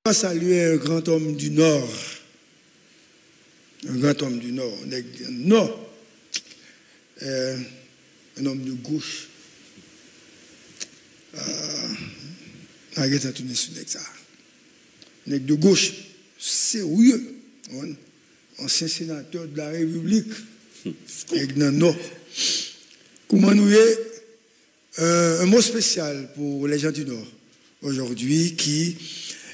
va saluer un grand homme du Nord. Un grand homme du Nord. Non. Un homme de gauche. Arrête à tourner sur ça. Un de gauche, sérieux. Ancien sénateur de la République. Non. Comment nous est un mot spécial pour les gens du Nord aujourd'hui qui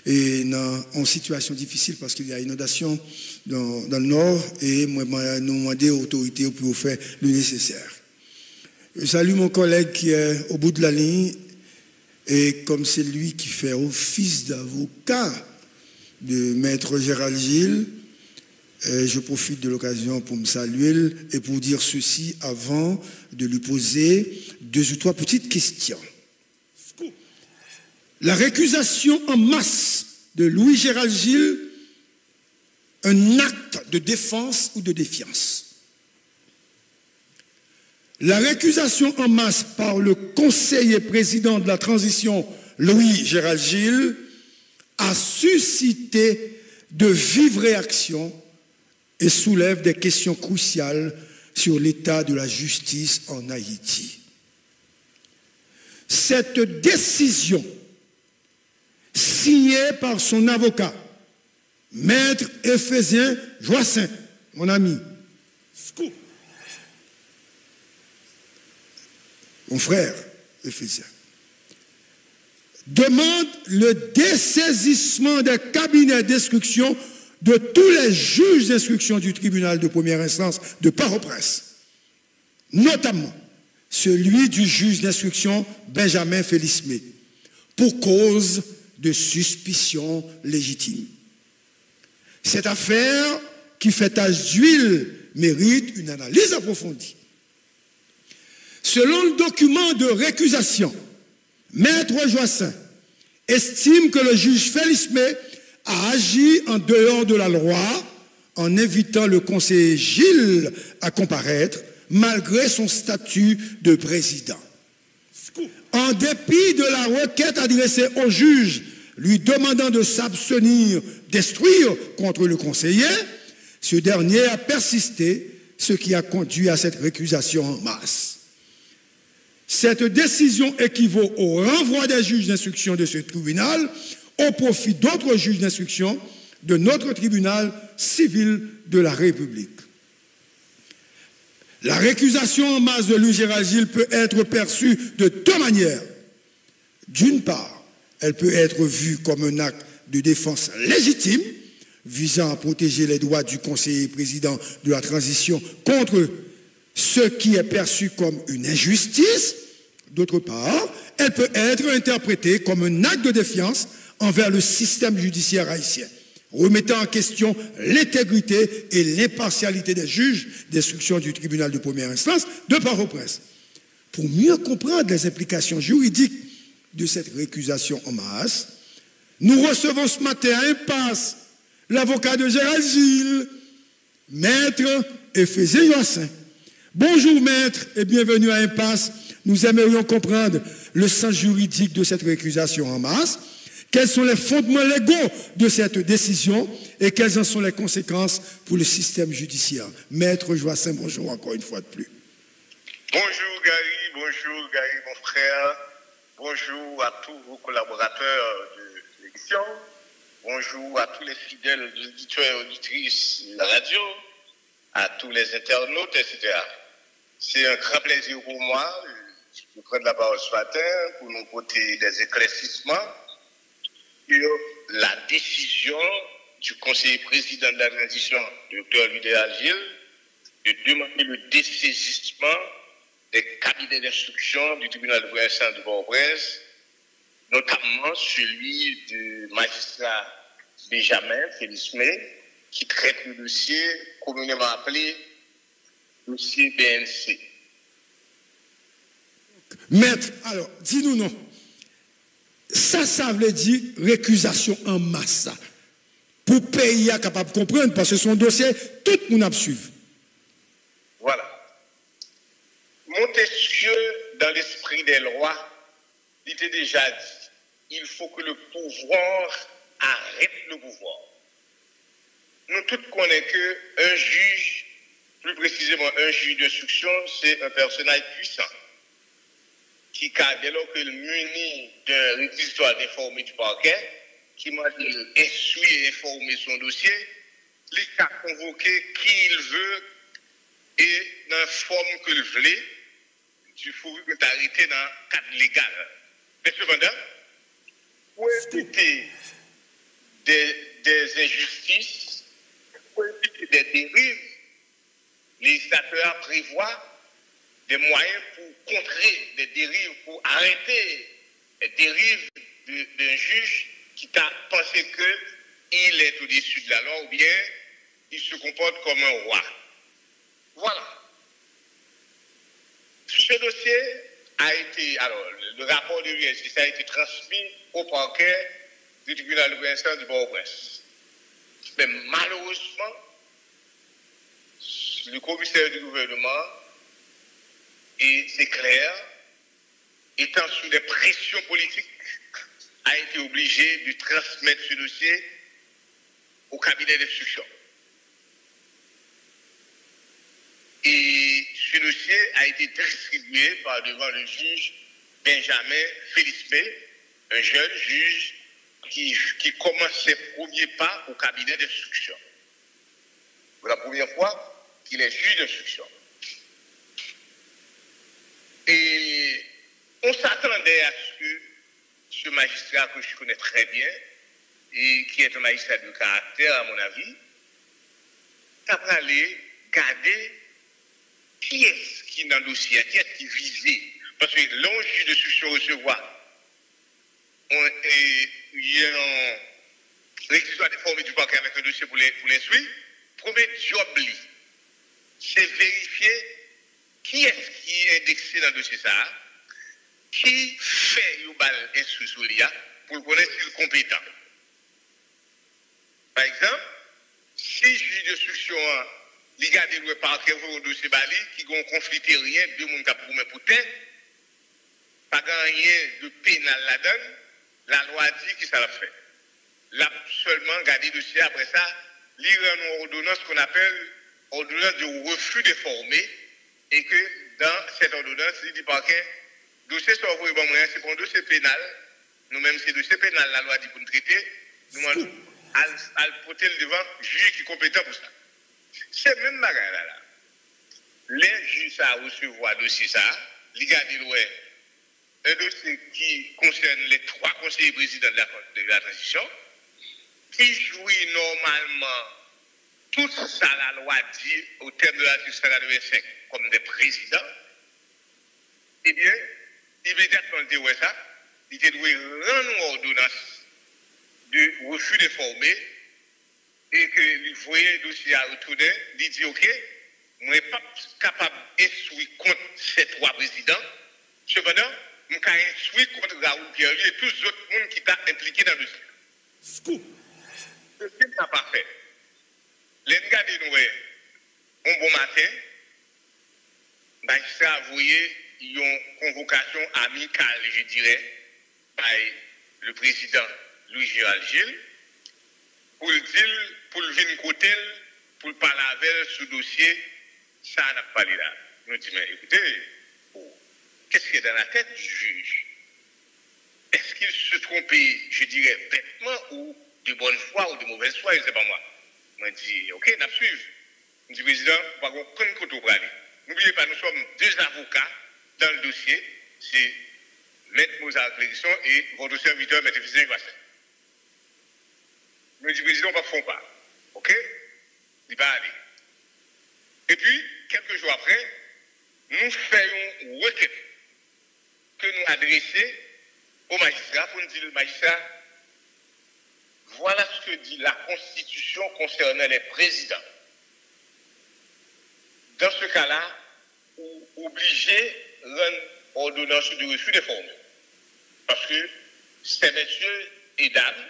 est en situation difficile parce qu'il y a inondation dans le Nord et nous demander aux autorités pour faire le nécessaire. Je salue mon collègue qui est au bout de la ligne et comme c'est lui qui fait office d'avocat de Maître Gérald Gilles, je profite de l'occasion pour me saluer et pour dire ceci avant de lui poser 2 ou 3 petites questions. La récusation en masse de Louis Gérald Gilles, un acte de défense ou de défiance. La récusation en masse par le conseiller président de la transition Louis Gérald Gilles a suscité de vives réactions et soulève des questions cruciales sur l'état de la justice en Haïti. Cette décision, signée par son avocat, Maître Ephésien Joassin, mon ami, mon frère Ephésien, demande le dessaisissement des cabinets d'instruction de tous les juges d'instruction du tribunal de première instance de Port-au-Prince, notamment celui du juge d'instruction Benjamin Félismé, pour cause de suspicion légitime. Cette affaire, qui fait tache d'huile, mérite une analyse approfondie. Selon le document de récusation, Maître Joassin estime que le juge Félismé a agi en dehors de la loi en invitant le conseiller Gilles à comparaître malgré son statut de président. En dépit de la requête adressée au juge lui demandant de s'abstenir d'instruire contre le conseiller, ce dernier a persisté, ce qui a conduit à cette récusation en masse. Cette décision équivaut au renvoi des juges d'instruction de ce tribunal au profit d'autres juges d'instruction de notre tribunal civil de la République. La récusation en masse de Louis Gérald Gilles peut être perçue de 2 manières. D'une part, elle peut être vue comme un acte de défense légitime visant à protéger les droits du conseiller président de la transition contre ce qui est perçu comme une injustice. D'autre part, elle peut être interprétée comme un acte de défiance envers le système judiciaire haïtien, remettant en question l'intégrité et l'impartialité des juges d'instruction du tribunal de première instance de Port-au-Prince. Pour mieux comprendre les implications juridiques de cette récusation en masse, nous recevons ce matin à Impasse l'avocat de Gérald Gilles, Maître Ephésien Joassin. Bonjour Maître et bienvenue à Impasse. Nous aimerions comprendre le sens juridique de cette récusation en masse. Quels sont les fondements légaux de cette décision et quelles en sont les conséquences pour le système judiciaire? Maître Joassin, bonjour encore une fois de plus. Bonjour Gary, mon frère. Bonjour à tous vos collaborateurs de l'émission. Bonjour à tous les fidèles auditeurs et auditrices de la radio, à tous les internautes, etc. C'est un grand plaisir pour moi de prendre la parole ce matin pour nous porter des éclaircissements sur la décision du conseiller président de la transition, Dr. Louis Gérald Gilles, de demander le dessaisissement des cabinets d'instruction du tribunal de première instance de Port-au-Prince, notamment celui du magistrat Benjamin Félismé, qui traite le dossier communément appelé dossier BNC. Maître, alors, dis-nous non. Ça veut dire récusation en masse. Pour pays à capable de comprendre, parce que son dossier, tout le monde a suivi. Voilà. Montesquieu, dans l'esprit des lois, il était déjà dit, il faut que le pouvoir arrête le pouvoir. Nous tous connaissons qu'un juge, plus précisément un juge d'instruction, c'est un personnage puissant qui, dès lors qu'il munit d'un réquisitoire d'informer du parquet, qui m'a dit instruire et informer son dossier, il a convoqué qui il veut et dans la forme qu'il veut, il faut arrêter dans le cadre légal. Mais cependant, pour éviter des injustices, pour éviter des dérives, les législateurs prévoient des moyens pour contrer des dérives, pour arrêter les dérives d'un juge qui a pensé qu'il est au-dessus de la loi ou bien il se comporte comme un roi. Voilà. Ce dossier a été, alors, le rapport de l'USC a été transmis au parquet du tribunal de l'instance du Port-au-Prince. Mais malheureusement, le commissaire du gouvernement, et c'est clair, étant sous des pressions politiques, a été obligé de transmettre ce dossier au cabinet d'instruction. Et ce dossier a été distribué par devant le juge Benjamin Félix B, un jeune juge qui commence ses premiers pas au cabinet d'instruction. Pour la première fois qu'il est juge d'instruction. Et on s'attendait à ce que ce magistrat que je connais très bien, et qui est un magistrat de caractère, à mon avis, après aller garder qui est-ce qui est dans le dossier, qui est-ce qui est visé. Parce que l'enjeu de ce recevoir, il y a un réquisitoire d'informer du parquet avec un dossier pour les suivre. Premier job, c'est vérifier qui est-ce qui est indexé dans le dossier ça, qui fait une balle instruction pour connaître s'il est compétent. Par exemple, si le juge d'instruction il garde le parquet au dossier Bali, qui ont conflit rien, deux monde qui ont pour tête, pas gagné de pénal là-dedans, la loi dit que ça l'a fait. Là, seulement garder le dossier après ça, lire une ordonnance qu'on appelle ordonnance de refus de former, et que dans cette ordonnance, il dit parquet, dossier soit envoyé bon moyen, c'est pour un dossier pénal, nous-mêmes c'est dossier pénal, la loi dit pour nous traiter, nous allons porter le devant juge qui est compétent pour ça. C'est même bagarre là. Les juges à recevoir dossier ça, les gars un dossier qui concerne les 3 conseillers présidents de la transition, qui jouit normalement tout ça la loi dit au terme de l'article 185 comme des présidents, eh bien, immédiatement il dit ça, il doit rendre une ordonnance de refus de former et que il voyait le dossier à retourner, il dit ok, je ne suis pas capable d'instruire contre ces 3 présidents, cependant, je suis instruire contre Raoul Pierre et tous les autres monde qui sont impliqués dans le dossier. Scoop. Ce qui n'est pas fait. Les gars de nous, un bon matin, ça a envoyé une convocation amicale, je dirais, par le président Louis-Gérald Gilles, pour le dire, pour le venir côté, pour le parler avec ce dossier, ça n'a pas parlé là. Nous disons, mais écoutez, qu'est-ce qui est dans la tête du juge? Est-ce qu'il se trompait, je dirais, bêtement ou de bonne foi ou de mauvaise foi, je ne sais pas moi. Je dis, ok, nous suivons. Je dis, président, pas aucun côté pour aller. N'oubliez pas, nous sommes 2 avocats dans le dossier. C'est Maître Mozart Clérisson et votre serviteur, Maître Fizien Vassin. Je dis, président, pas font pas. Ok? Il va aller. Et puis, quelques jours après, nous faisons une requête que nous adressons au magistrat pour nous dire, le magistrat, voilà ce que dit la Constitution concernant les présidents. Dans ce cas-là, obligé de rendre ordonnance de refus de former. Parce que ces messieurs et dames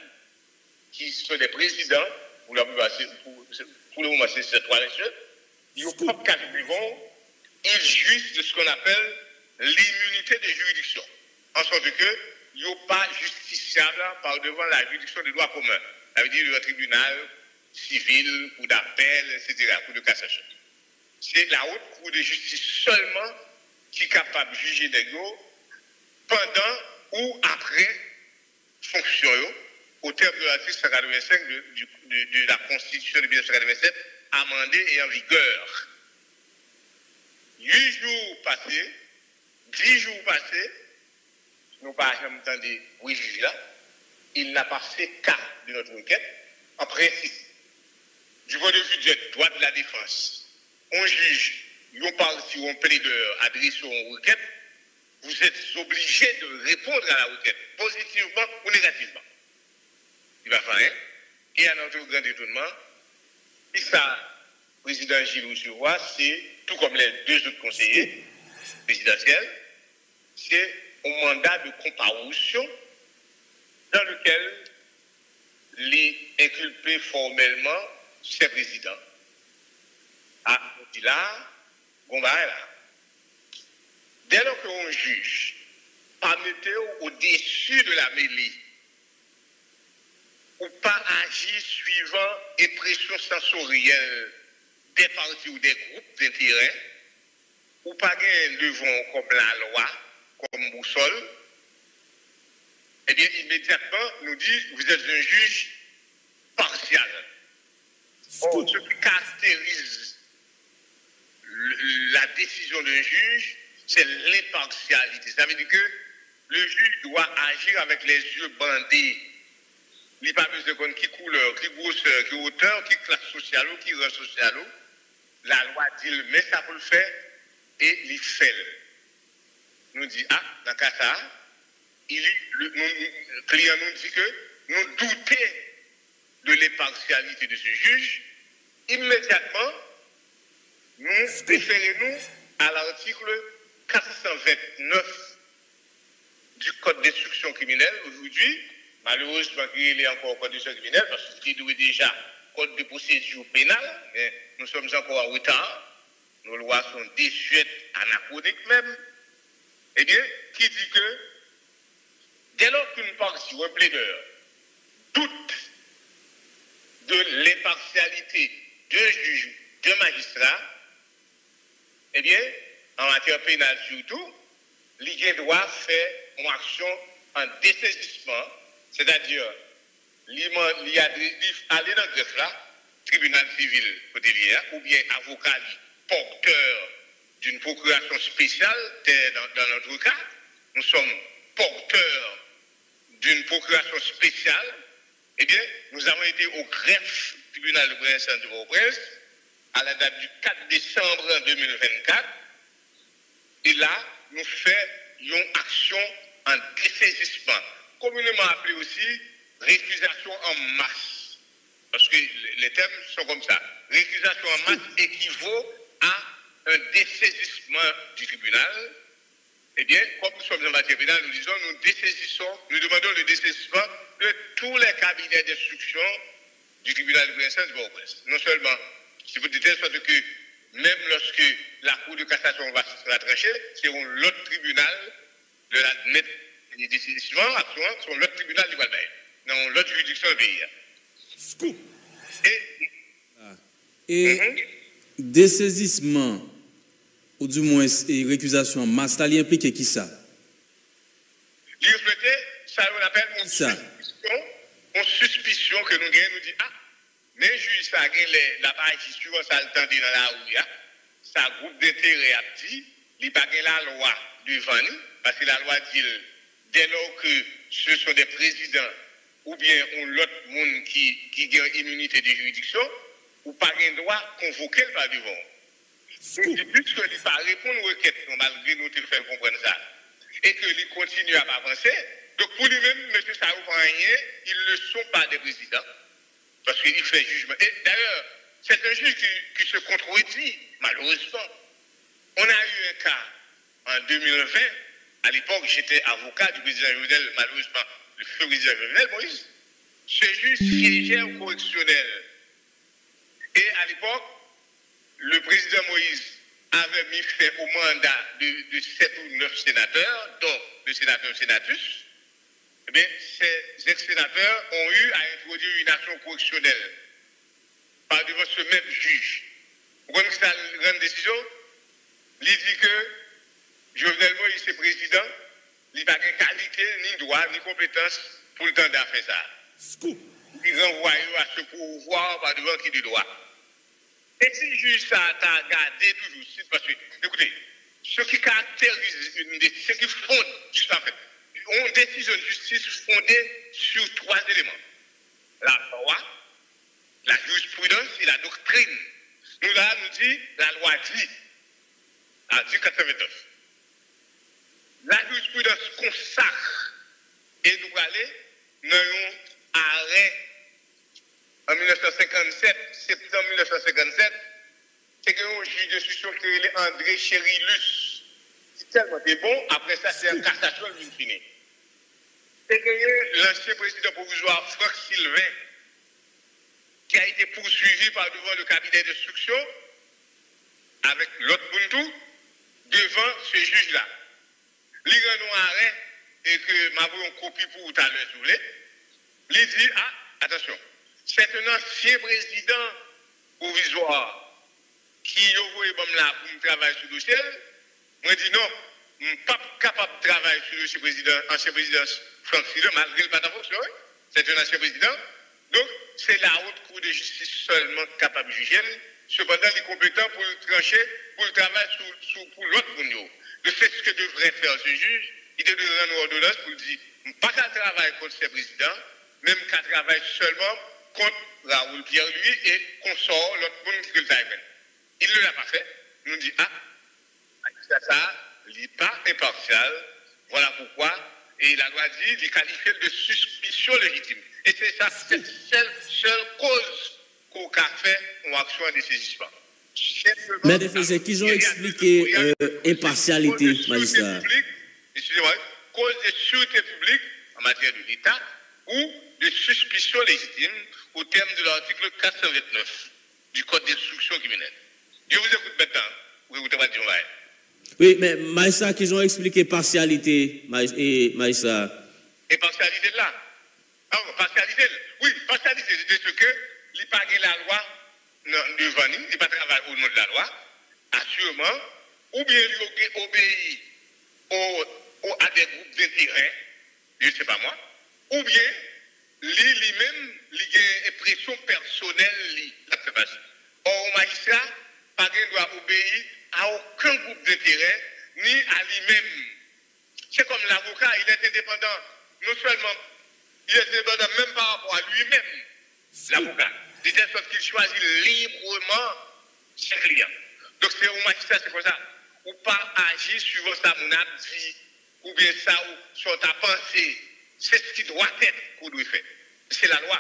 qui sont des présidents, pour le moment c'est ces 3 messieurs, ils ont propre catégorie, ils jouissent de ce qu'on appelle l'immunité de juridiction. En sorte que n'est pas justiciable par devant la juridiction des droits communs. Ça veut dire le tribunal civil, cour d'appel, etc., cour de cassation. C'est la haute cour de justice seulement qui est capable de juger des gars pendant ou après fonction au terme de l'article 185 de la Constitution de 1987 amendée et en vigueur. 8 jours passés, 10 jours passés, nous n'avons pas jamais entendu oui juge là, il n'a pas fait cas de notre requête en principe. Du point de vue du droit de la défense, on juge, on partie ou on plaideur adresse une requête, vous êtes obligé de répondre à la requête, positivement ou négativement. Il va faire rien. Et à notre grand étonnement, et ça, président Gilles Roussevois, c'est, tout comme les deux autres conseillers présidentiels, c'est un mandat de comparution dans lequel les inculpés formellement ses présidents. Ah, on dit là, on va là. Dès lors qu'on juge, pas mettre au-dessus de la mêlée, ou pas agir suivant impression sensorielle des partis ou des groupes d'intérêt, ou pas gagner devant comme la loi, comme boussole, eh bien, immédiatement, nous dit, vous êtes un juge partial. Or, ce qui caractérise la décision d'un juge, c'est l'impartialité. Ça veut dire que le juge doit agir avec les yeux bandés. Il n'y a pas besoin de connaître qui couleur, qui grosseur, qui hauteur, qui classe sociale, qui rang social. La loi dit, mais ça pour le faire, et il fait. Nous dit, ah, dans le cas ça, le client nous dit que nous doutons de l'impartialité de ce juge. Immédiatement, nous référons à l'article 429 du Code d'instruction criminelle. Aujourd'hui, malheureusement, il est encore au Code d'instruction criminelle parce qu'il est déjà Code de procédure pénale. Mais nous sommes encore en retard. Nos lois sont désuètes, anachroniques même. Eh bien, qui dit que dès lors qu'une partie ou un plaideur doute de l'impartialité d'un juge, d'un magistrat, eh bien, en matière pénale surtout, l'IGE doit faire une action en dessaisissement, c'est-à-dire, aller dans le greffe là, tribunal civil ou bien avocat porteur d'une procuration spéciale, dans notre cas, nous sommes porteurs d'une procuration spéciale, eh bien, nous avons été au greffe tribunal de Prince de Port-au-Prince à la date du 4 décembre 2024. Et là, nous faisons une action en dessaisissement, communément appelée aussi récusation en masse. Parce que les termes sont comme ça. Récusation en masse équivaut à un dessaisissement du tribunal. Eh bien, comme nous sommes en matière pénale, nous disons, nous demandons le dessaisissement de tous les cabinets d'instruction du tribunal de Prince de Port-au-Prince. Non seulement, si vous dites que même lorsque la Cour de cassation va se trancher, c'est l'autre tribunal de la net des décisions, c'est l'autre tribunal du Guadeloupe, dans l'autre juridiction du pays. Et dessaisissement, ou du moins récusation en masse, ça implique qui ça? Il reflète, ça on appelle une suspicion que nous gagnons, nous dit, ah, mais juge ça gagne la partie suivante, ça le temps dans la rue, ça groupe d'intérêt à petit, il n'y a pas la loi devant nous, parce que la loi dit, dès lors que ce sont des présidents ou bien l'autre monde qui gagne immunité de juridiction, ou pas de droit convoquer par devant. Puisque il ne pas répondre aux requêtes, malgré nous te faire comprendre ça, et qu'il continue à avancer, donc pour lui-même, M. Sarou rien, ils ne sont pas des présidents, parce qu'il fait jugement. Et d'ailleurs, c'est un juge qui se contredit, malheureusement. On a eu un cas en 2020, à l'époque, j'étais avocat du président Jovenel, malheureusement, le feu président Jovenel, Moïse. Ce juge siégeait au correctionnel. Et à l'époque, le président Moïse avait mis fin au mandat de 7 ou 9 sénateurs, dont le sénateur Sénatus, eh bien, ces ex-sénateurs ont eu à introduire une action correctionnelle par devant ce même juge. Vous connaissez ça, grande décision? Il dit que Jovenel Moïse, c'est président, il n'a pas de qualité, ni droit, ni compétence pour le temps de faire ça. Il renvoie à ce pouvoir par devant qui du droit. Et si le juge ça t'a gardé toujours, parce que, écoutez, ce qui caractérise, ce qui fonde, juste en fait, une décision de justice fondée sur 3 éléments. La loi, la jurisprudence et la doctrine. Nous là, nous dit, la loi dit, article 89. La jurisprudence consacre et nous allons dans un arrêt en 1957, septembre 1957, c'est qu'un juge d'instruction qui est André Chérilus. C'est tellement bon, après ça, c'est un cassation d'une finie. C'est que l'ancien président provisoire Franck Sylvain, qui a été poursuivi par devant le cabinet d'instruction, avec l'autre Buntu, devant ce juge-là. Il rend un arrêt et que m'a une copie pour tout à l'heure, si vous voulez. Il dit, ah, attention, c'est un ancien président provisoire qui a envoyé là pour me travailler sur le dossier. Moi, je dis non, je ne suis pas capable de travailler sur le dossier ancien président Franck Sylvain, malgré le pas de fonction. C'est un ancien président. Donc, c'est la haute cour de justice seulement capable de juger. Cependant, il est compétent pour le trancher, pour le travail pour l'autre monde. C'est ce que devrait faire ce juge. Il devrait rendre une ordonnance pour dire, pas qu'à travailler contre ce président, même qu'à travailler seulement contre Raoul Pierre lui et consort l'autre monde qui le taille. Il ne l'a pas fait. Il nous dit, ah, ça, il n'est pas impartial. Voilà pourquoi. Et la loi dit, il est qualifié de suspicion légitime. Et c'est ça, c'est la seule cause qu'on a fait en action de saisissement. Mais des faits qu'ils ont expliqué impartialité, magistrat. Excusez-moi, cause de sûreté publique en matière de l'État ou de suspicion légitime au terme de l'article 429 du Code d'instruction criminelle. Je vous écoute maintenant. Vous écoutez ma dire. Oui, mais magistrat, qu'ils ont expliqué partialité, magistrat. Et partialité là. Ah, partialité. Oui, partialité, c'est ce que il pas la loi devant nous, il n'est pas travailler au nom de la loi, assurément, ou bien il obéit à des groupes d'intérêt, je ne sais pas moi, ou bien lui-même, il a une impression personnelle, or, le magistrat, pas doit obéir à aucun groupe d'intérêt, ni à lui-même. C'est comme l'avocat, il est indépendant, non seulement, il est indépendant même par rapport à lui-même, l'avocat. De telle sorte qu'il choisit librement ses clients. Donc c'est au magistrat, c'est comme ça. Ou pas agir suivant sa monade dit, ou bien ça, ou sur ta pensée. C'est ce qui doit être qu'on doit faire. C'est la loi.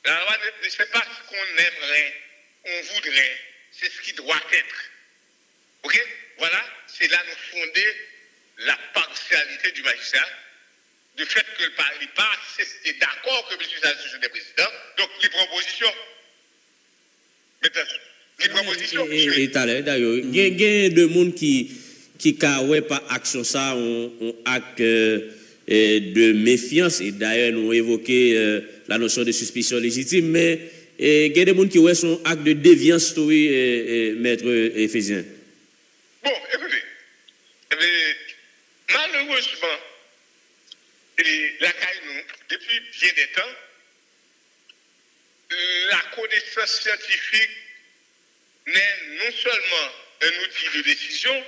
La loi ne fait pas ce qu'on aimerait, on voudrait. C'est ce qui doit être. Ok? Voilà, c'est là nous fonder la partialité du magistrat. Du fait que le parti pas, c'est d'accord que M. Sassou est président. Donc les propositions. Et d'ailleurs, il y a des gens qui ne pas action ça, on acte de méfiance, et d'ailleurs nous évoqué la notion de suspicion légitime, mais il y a des gens qui ont son acte de déviance, maître Ephésien. Bon, écoutez, malheureusement, la CAINO, depuis bien des temps, la connaissance scientifique n'est non seulement un outil de décision,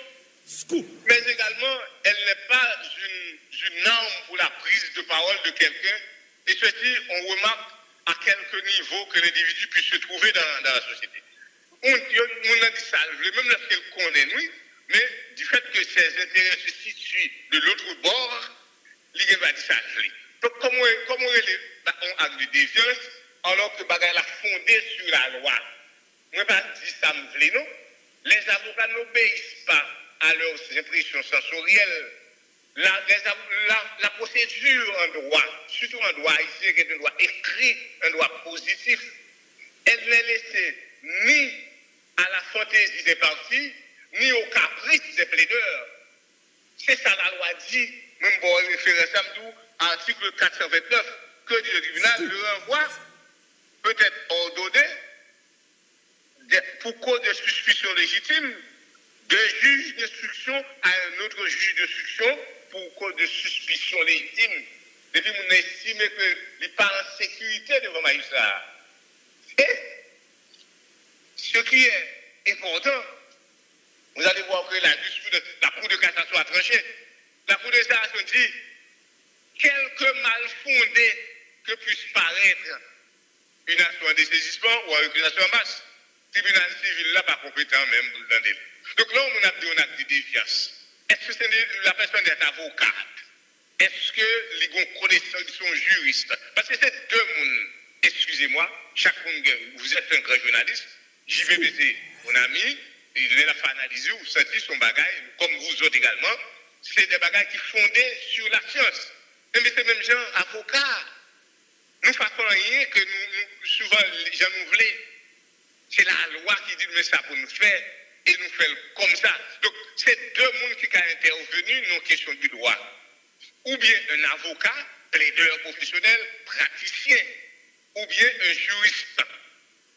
mais également elle n'est pas une arme pour la prise de parole de quelqu'un. Et ceci, on remarque à quelque niveau que l'individu puisse se trouver dans la société. On a dit ça, même lorsqu'elle connaît, oui, mais du fait que ses intérêts se situent de l'autre bord, il va dire ça. Donc, comment elle est un acte de déviance alors que Bagay l'a fondé sur la loi? Je ne vais pas dire ça, non. Les avocats n'obéissent pas à leurs impressions sensorielles. La procédure en droit, surtout en droit ici, qui est un droit écrit, un droit positif, elle n'est laissée ni à la fantaisie des parties, ni au caprice des plaideurs. C'est ça la loi dit, même pour référer ça article 429, que dit le tribunal, le renvoi peut être ordonné pour cause de suspicion légitime d'un juge d'instruction à un autre juge d'instruction pour cause de suspicion légitime. Depuis qu'on estime que les pas en sécurité devant magistrat. Et ce qui est important, vous allez voir que la Cour de cassation a tranché. La Cour de cassation dit quelque mal fondé que puisse paraître une action en dessaisissement ou une accusation en masse, le tribunal civil là pas compétent même dans le délai. Donc là, on a dit un acte de défiance. Est-ce que la personne est avocate? Est-ce que les gens connaissent son juriste? Parce que c'est deux mondes. Excusez-moi, chaque monde, vous êtes un grand journaliste. JVBC, mon ami, il est là pour analyser, vous sentez son bagage, comme vous autres également. C'est des bagages qui sont fondés sur la science. Mais c'est même gens avocats. Nous ne faisons rien que nous souvent, les gens nous voulons. C'est la loi qui dit mais ça pour nous faire et nous faire comme ça. Donc, c'est deux mondes qui ont intervenu dans la question du droit. Ou bien un avocat, plaideur professionnel, praticien, ou bien un juriste.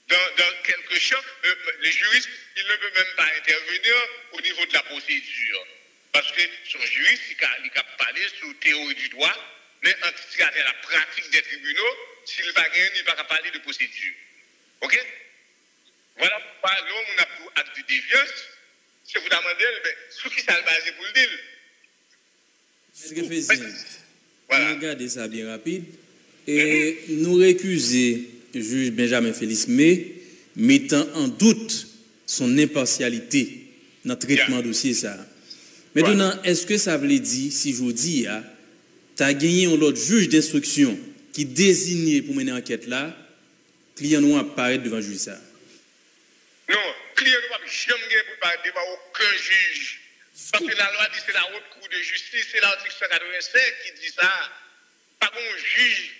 Dans quelques chocs, le juriste, il ne peut même pas intervenir au niveau de la procédure. Parce que son juriste, il a parlé sur la théorie du droit, mais en ce qui a la pratique des tribunaux, s'il ne va pas il ne va pas parler de procédure. OK? Voilà pourquoi l'homme, on a pour acte de défiance. Si vous demandez, sur qui ça le base pour le dire? Ce que faisait, voilà. Regardez ça bien rapide. Et nous récuser le juge Benjamin Félix May, mettant en doute son impartialité dans le traitement de dossier. Ça. Maintenant, est-ce que ça veut dire, si je vous dis, tu as gagné un autre juge d'instruction qui désigné pour mener l'enquête là, client nous apparaît devant le juge ça? Non, client ne va jamais apparaître devant aucun juge. Parce que la loi dit que c'est la haute cour de justice, c'est l'article 185 qui dit ça. Pas un juge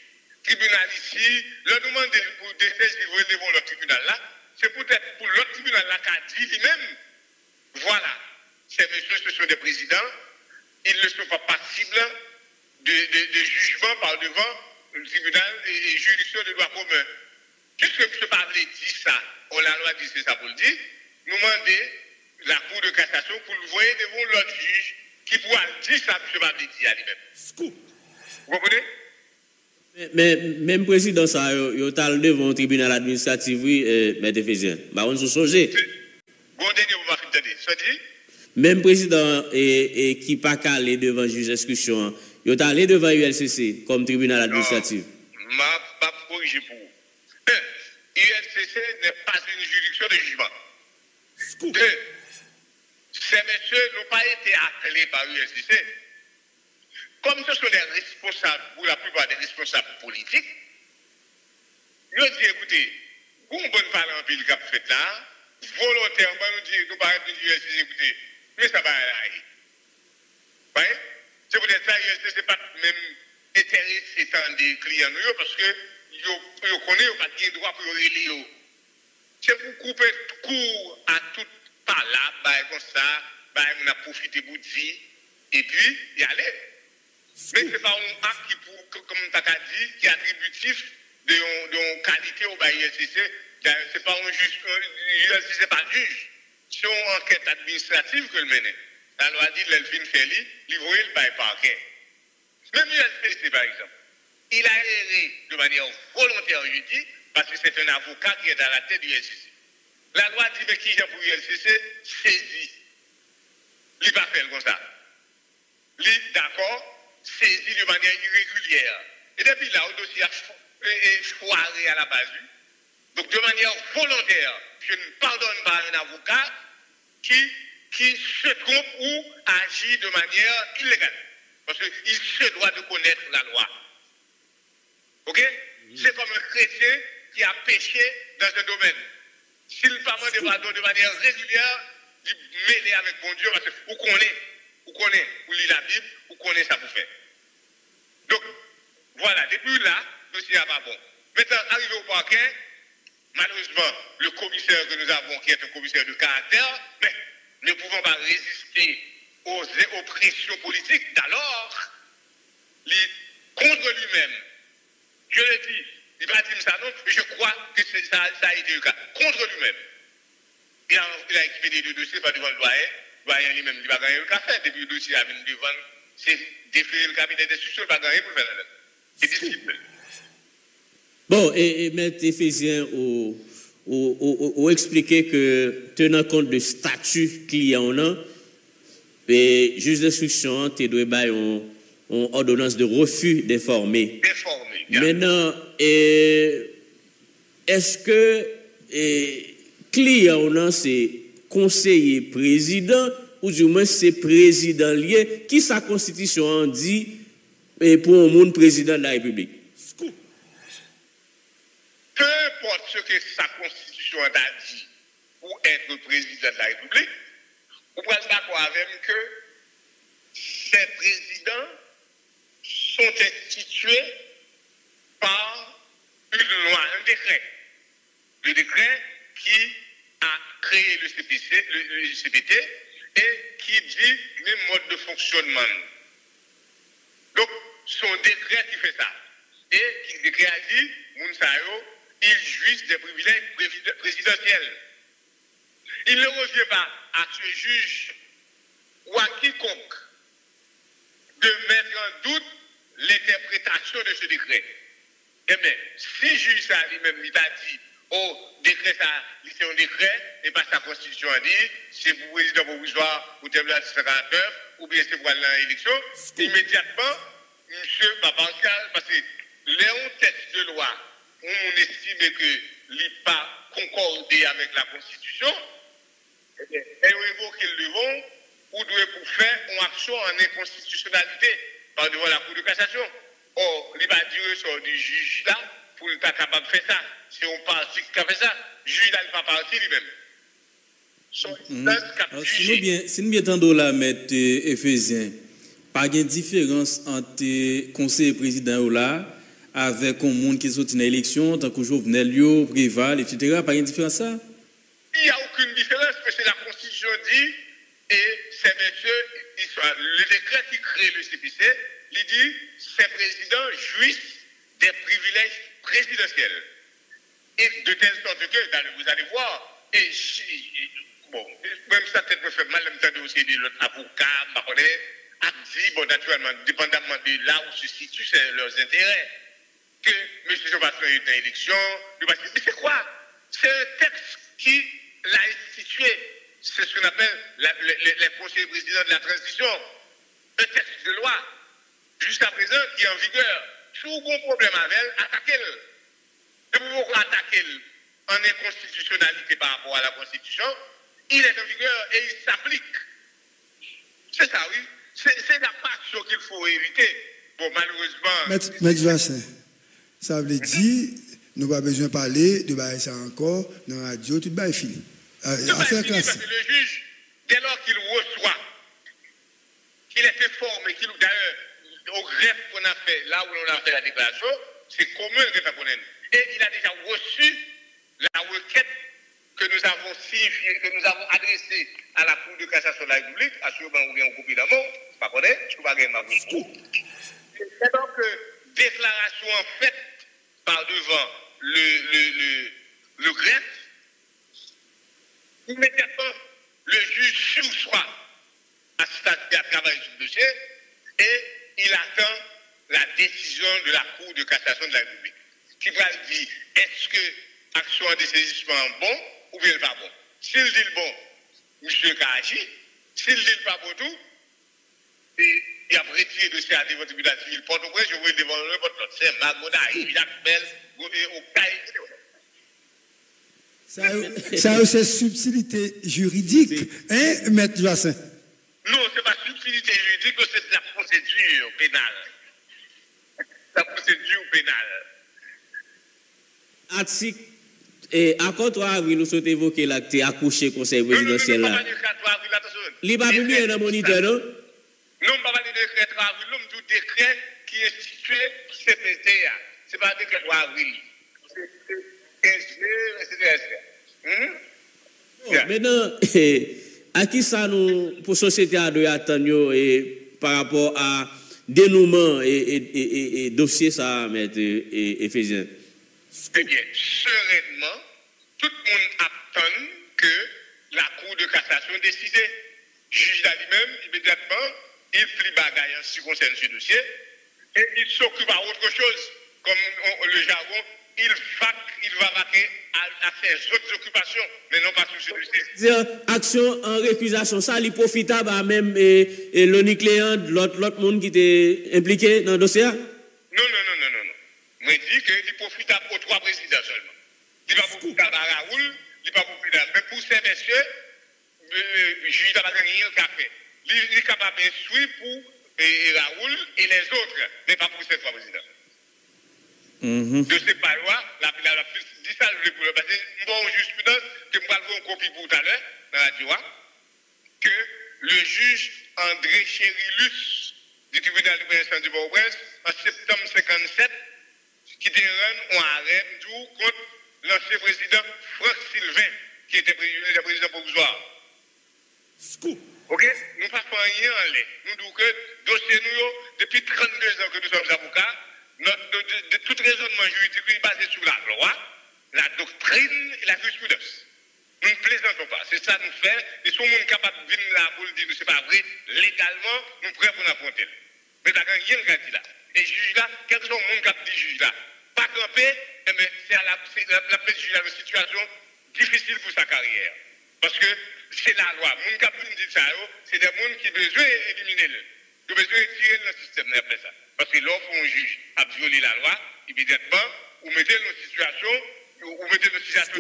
tribunal ici, leur demander pour des faits qui vont devant le tribunal là, c'est peut-être pour l'autre tribunal là qui a dit lui-même. Voilà, ces messieurs, ce sont des présidents, ils ne sont pas passibles de jugement par devant le tribunal et juridiction de droit commun. Puisque M. Pavle dit ça, on la loi dit c'est ça pour le dire, nous demandons la Cour de cassation pour le voir devant l'autre juge qui pourra dire ça, M. Pavle dit à lui-même. Vous comprenez? Mais même président, ça, il y a devant le tribunal administratif, oui, mais déficient. Bah, on se songe. Même président et qui pas calé devant le juge d'instruction, il est allé devant l'ULCC comme tribunal administratif. Non, je ne vais pas corriger pour vous. L'ULCC n'est pas une juridiction de jugement. Deux, ces messieurs n'ont pas été appelés par l'ULCC. Comme ce sont des responsables, ou la plupart des responsables politiques, ils ont dit, écoutez, vous ne pouvez pas parler en ville qui a fait là, volontairement, nous disons, nous parlons de l'ULCC, écoutez, mais ça va aller. Vous voyez? C'est peut-être ça, l'ULCC n'est pas même intéressé dans des clients, parce que ils connaissent pas de droit pour les. C'est pour couper court à toute palabre, comme ça, on a profité pour dire, et puis, y aller. Mais ce n'est pas un acte qui, comme tu as dit, qui est attributif de qualité au ILCC. Ce n'est pas un juge, l'ILCC n'est pas juge. C'est une enquête administrative que le mène. La loi dit l'Elfine Feli, livrer le bail parquet. Même l'ILCC, par exemple, il a erré de manière volontaire, je dis, parce que c'est un avocat qui est à la tête du LCC. La loi dit, mais qui est pour l'ILCC, saisit. Il va faire comme ça. Il, d'accord, saisi de manière irrégulière. Et depuis là, le dossier est foiré à la base. Donc, de manière volontaire, je ne pardonne pas un avocat qui se trompe ou agit de manière illégale. Parce qu'il se doit de connaître la loi. OK? C'est comme un chrétien qui a péché dans un domaine. S'il ne parle de pardon de manière régulière, il mêle avec bon Dieu, parce que vous connaissez, vous lisez la Bible, vous connaissez ça pour faire. Donc, voilà, depuis là, le dossier n'est pas bon. Maintenant, arrivé au parquet, malheureusement, le commissaire que nous avons, qui est un commissaire de caractère, mais ne pouvons pas résister aux pressions politiques. D'alors, il contre lui-même. Je le dis, il va dire ça non, mais je crois que ça a été le cas. Contre lui-même. Il a expédié le dossier par devant le doyen. Le doyen lui-même, il va gagner le café. Depuis le dossier a venu devant, c'est défier le cabinet d'instruction, il va gagner pour le faire. C'est disciple. Bon, et Maître Éphésiens, ou expliquer que, tenant compte de statut client, et juge d'instruction, tu dois avoir une ordonnance de refus d'informer. Maintenant, est-ce que client, c'est conseiller président ou du moins c'est président lié qui sa constitution en dit pour un monde président de la République? Peu importe ce que sa constitution a dit pour être président de la République, vous pouvez être d'accord avec moi que ces présidents sont institués par une loi, un décret. Le décret qui a créé le CPT et qui dit les modes de fonctionnement. Donc, son décret qui fait ça. Et qui décret a dit, Mounsayo, il jouit des privilèges présidentiels. Il ne revient pas à ce juge ou à quiconque de mettre en doute l'interprétation de ce décret. Eh bien, si le juge ça lui-même il a dit, oh, décret ça, c'est un décret, et pas sa constitution a dit, c'est pour le président provisoire ou tel sénateur, ou bien c'est pour aller dans l'élection, immédiatement, monsieur Papa Pascal, parce que les textes de loi, on estime que il n'est pas concordé avec la constitution, et on évoque le devant, ou doit pour faire une action en inconstitutionnalité par devant la Cour de cassation. Or, il va dire sur du juge là, pour ne pas capable de faire ça. C'est un parti qui a fait ça. Le juge là, il va partir lui-même. Si nous mettons là, mettre Éphésiens, pas de différence entre conseiller président là avec un monde qui sorti dans l'élection, tant que Jovenel, Préval, etc. Pas de différence ça? Il n'y a aucune différence, parce que la Constitution dit, et ces messieurs, le décret qui crée le CPC, il dit, ces présidents jouissent des privilèges présidentiels. Et de telle sorte que, vous allez voir, bon, même ça peut-être me fait mal, même temps aussi de l'autre avocat, a dit, bon, naturellement, dépendamment de là où se situent leurs intérêts, que M. Jean-Baptiste est dans l'élection, mais c'est quoi? C'est un texte qui l'a institué. C'est ce qu'on appelle les conseillers présidents de la transition. Un texte de loi, jusqu'à présent, qui est en vigueur. Si vous avez un problème avec elle, attaquez-le. Et vous pouvez attaquer-le en inconstitutionnalité par rapport à la Constitution. Il est en vigueur et il s'applique. C'est ça, oui. C'est la passion qu'il faut éviter. Bon, malheureusement... Maître Vassin, ça veut dire, nous n'avons pas besoin de parler, de parler ça encore, dans la radio, tout est fini. Affaire classique. Parce que le juge, dès lors qu'il reçoit, qu'il est informé, d'ailleurs, au greffe qu'on a fait, là où on a fait la déclaration, c'est commun que ça connaît. Et il a déjà reçu la requête que nous avons signifiée, que nous avons adressée à la Cour de cassation de la République, assurément ou bien au copie d'amour, pas connaître, je ne peux pas gagner ma bouche. C'est donc déclaration en fait par devant le greffe. Immédiatement, le juge sursoit à travailler sur le dossier et il attend la décision de la Cour de cassation de la République. Qui va dire, est-ce que l'action de saisissement est bon ou bien pas bon? S'il dit le bon, monsieur Kaji, s'il dit le pas bon tout, il a retiré le dossier à devant le tribunal civil. Port-au-Prince, je vais devant le porte c'est Magoda, Jacques Bell, au Kaji. Ça, c'est subtilité juridique, hein, Maître Vassin? Non, ce n'est pas subtilité juridique, c'est la procédure pénale. La procédure pénale. Article, et à quoi 3 avril, nous souhaitons évoquer l'acte accouché conseil présidentiel là. Il n'est pas publié dans le moniteur, non? Non, pas parler de décret 3 avril, non, du décret qui est institué CPTA. Ce n'est pas le décret 3 avril. C'est 15 juillet, etc. Maintenant, à qui ça nous, pour la société, doit attendre par rapport à dénouement et dossier ça, maître Ephésien? Eh bien, sereinement, tout le monde attend que la Cour de cassation décide. Le juge lui-même, immédiatement, il plie bagaille en ce qui concerne ce dossier et il s'occupe à autre chose. Comme le jargon, il va vaquer à ses autres occupations, mais non pas sur ce dossier. Action en récusation, ça, il profitable à même le nucléaire, l'autre monde qui était impliqué dans le dossier? Non. Je dis qu'il profitable aux trois présidents seulement. Il ne va pas profitable à Raoul, il ne va pas profitable. Mais pour ces messieurs, le juge n'a pas gagné le café. Il est capable de suivre pour Raoul et les autres, mais pas pour ces trois présidents. De ces parois, la plus dit ça, je voulais parce que bon jurisprudence, que je vais vous une copie pour tout à l'heure, dans la radio, que le juge André Chérilus du tribunal de prévention du Port-au-Prince, en septembre 1957, qui dérange un arrêt contre l'ancien président Franck Sylvain, qui était président provisoire. Ok? Nous ne faisons rien en l'air. Nous disons que dossier nous, depuis 32 ans que nous sommes avocats, de tout raisonnement juridique est basé sur la loi, la doctrine et la jurisprudence. Nous ne plaisantons pas. C'est ça nous fait. Et si on est capable de venir là pour le dire que ce n'est pas vrai, légalement, nous sommes prêts pour affronter. Mais il n'y a rien de dit là. Et juge là, quel que soit le monde qui a dit juge là, pas camper, c'est la juge dans une situation difficile pour sa carrière. Parce que c'est la loi. Les gens qui disent ça, c'est des gens qui ont besoin d'éliminer le. Qui ont besoin de tirer le système après ça. Parce que lorsqu'on juge a violé la loi, immédiatement, vous mettez une situation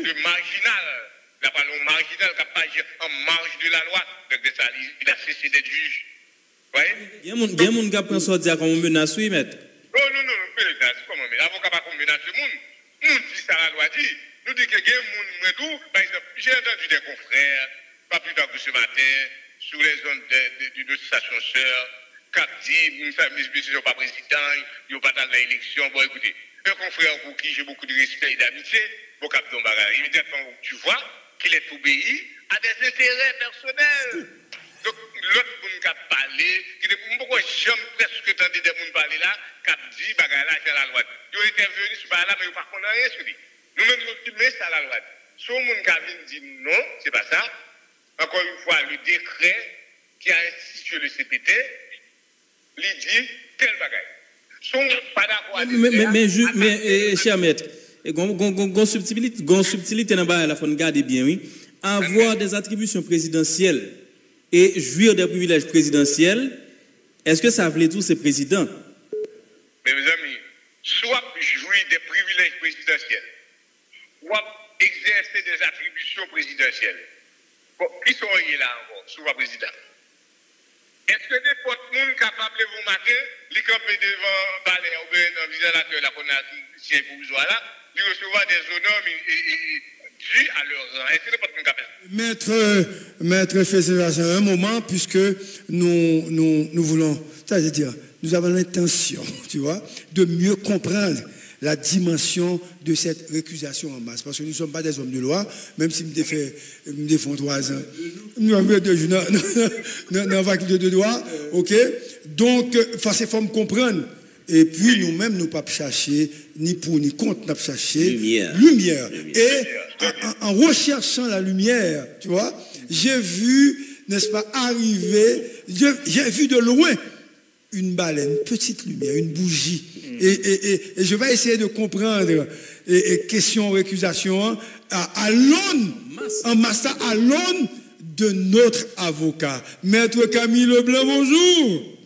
de marginal. La parole marginal qui n'a pas agi en marge de la loi. Donc ça, il a cessé d'être juge. Il y a des gens qui pensent sortir comme menace, oui, maître. Non, menace, comment menace? L'avocat pas comme menace le monde. Nous dit ça, la loi dit. Nous dit que il y a des gens, par exemple, j'ai entendu des confrères, pas plus tard que ce matin, sur les zones de station sœur, qui dit, nous sommes ne pas président, ils n'ont pas dans l'élection. Bon, écoutez, un confrère pour qui j'ai beaucoup de respect et d'amitié, bon, cap don bagage. Immédiatement, tu vois qu'il est obéi à des intérêts personnels. Donc, l'autre monde qui a parlé, qui ne pourquoi jamais presque entendu des gens parler là, qui a dit, bagage là, c'est la loi. Ils ont intervenu sur bagage là, mais ils n'ont pas rien sur lui. Nous-mêmes, nous filmons ça la loi. Si on dit non, c'est pas ça. Encore une fois, le décret qui a institué le CPT, il dit tel bagage. Sont pas d'accord avec mais cher maître, gon subtilité dans la faut garder bien oui. Avoir des attributions présidentielles et jouir des privilèges présidentiels, est-ce que ça veut dire c'est président? Mais mes amis, soit jouir des privilèges présidentiels, ou exercer des attributions présidentielles. Qui sont là encore, sous le président? Est-ce que n'importe monde capable de vous matin, les camper devant le palais ou bien dans le vigilateur, la connaissance provisoire là, de recevoir des honneurs dus à leur rang? Est-ce que n'importe monde capable? Maître Fessé, un moment, puisque nous voulons, c'est-à-dire, nous avons l'intention, tu vois, de mieux comprendre la dimension de cette récusation en masse. Parce que nous ne sommes pas des hommes de loi, même si me défend 3 ans. Nous avons 2 jours dans faculté de droit, ok? Donc, il faut me comprendre. Et puis, nous-mêmes, nous ne pas chercher, ni pour ni contre, nous pas chercher lumière. Et en recherchant la lumière, tu vois, j'ai vu, n'est-ce pas, arriver, j'ai vu de loin une baleine, une petite lumière, une bougie. Et je vais essayer de comprendre question récusation à l'aune, en master à l'aune de notre avocat. Maître Camille Leblanc, bonjour.